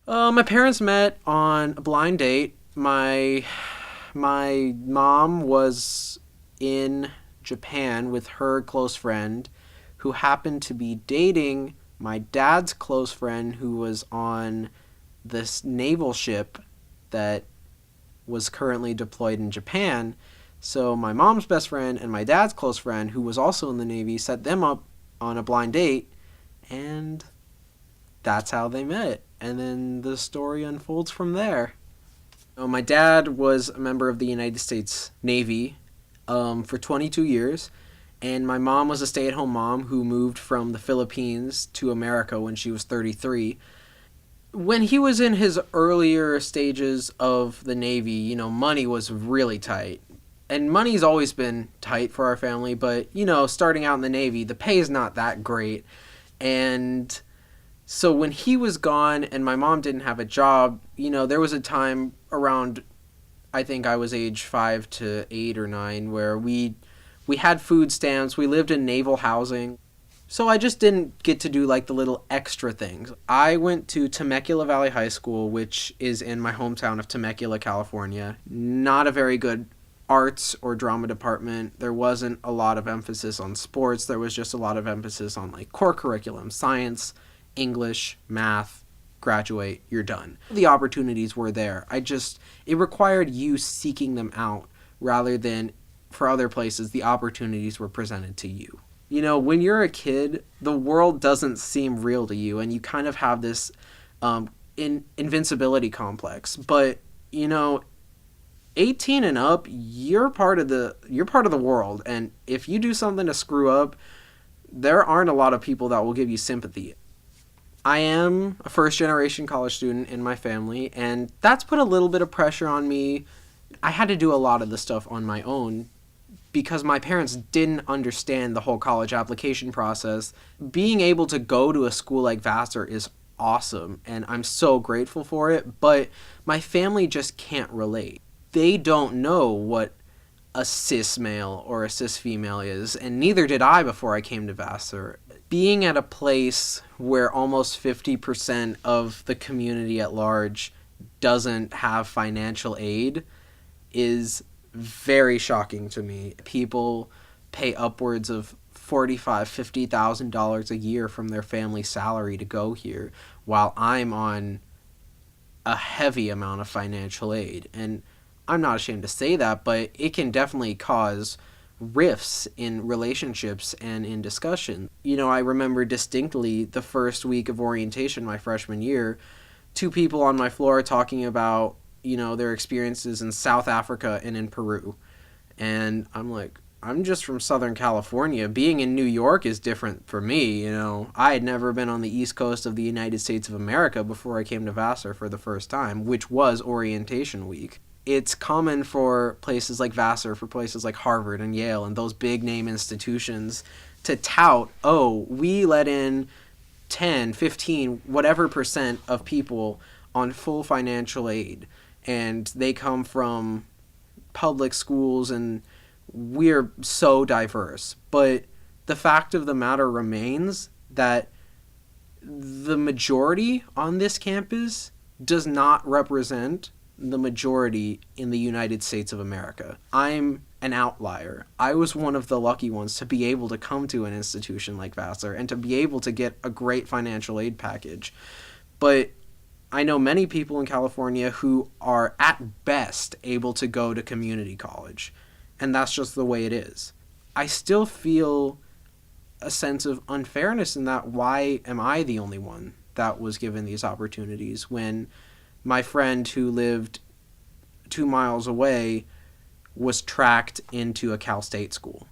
My parents met on a blind date. My mom was in Japan with her close friend who happened to be dating my dad's close friend who was on this naval ship that was currently deployed in Japan. So my mom's best friend and my dad's close friend, who was also in the Navy, set them up on a blind date, and that's how they met. And then the story unfolds from there. My dad was a member of the United States Navy for 22 years, and my mom was a stay at home mom who moved from the Philippines to America when she was 33. When he was in his earlier stages of the Navy, money was really tight. And money's always been tight for our family, but, starting out in the Navy, the pay is not that great. And so when he was gone and my mom didn't have a job, there was a time around, I think I was age 5 to 8 or 9, where we had food stamps. We lived in naval housing. So I just didn't get to do like the little extra things. I went to Temecula Valley High School, which is in my hometown of Temecula, California. Not a very good arts or drama department. There wasn't a lot of emphasis on sports. There was just a lot of emphasis on like core curriculum, science, English, math, graduate, you're done. The opportunities were there. It required you seeking them out rather than for other places, the opportunities were presented to you. When you're a kid, the world doesn't seem real to you, and you kind of have this invincibility complex. But 18 and up, you're part of the world, and if you do something to screw up, there aren't a lot of people that will give you sympathy. I am a first generation college student in my family, and that's put a little bit of pressure on me. I had to do a lot of the stuff on my own because my parents didn't understand the whole college application process. Being able to go to a school like Vassar is awesome, and I'm so grateful for it, but my family just can't relate. They don't know what a cis male or a cis female is, and neither did I before I came to Vassar. Being at a place where almost 50% of the community at large doesn't have financial aid is very shocking to me. People pay upwards of $50,000 a year from their family salary to go here, while I'm on a heavy amount of financial aid. And I'm not ashamed to say that, but it can definitely cause rifts in relationships and in discussion. I remember distinctly the first week of orientation my freshman year, two people on my floor talking about, their experiences in South Africa and in Peru. And I'm like, I'm just from Southern California. Being in New York is different for me. I had never been on the East Coast of the United States of America before I came to Vassar for the first time, which was orientation week. It's common for places like Vassar, for places like Harvard and Yale and those big name institutions to tout, oh, we let in 10, 15, whatever percent of people on full financial aid. And they come from public schools, and we're so diverse. But the fact of the matter remains that the majority on this campus does not represent the majority in the United States of America. I'm an outlier. I was one of the lucky ones to be able to come to an institution like Vassar and to be able to get a great financial aid package. But I know many people in California who are at best able to go to community college, and that's just the way it is. I still feel a sense of unfairness in that. Why am I the only one that was given these opportunities when my friend who lived 2 miles away was tracked into a Cal State school?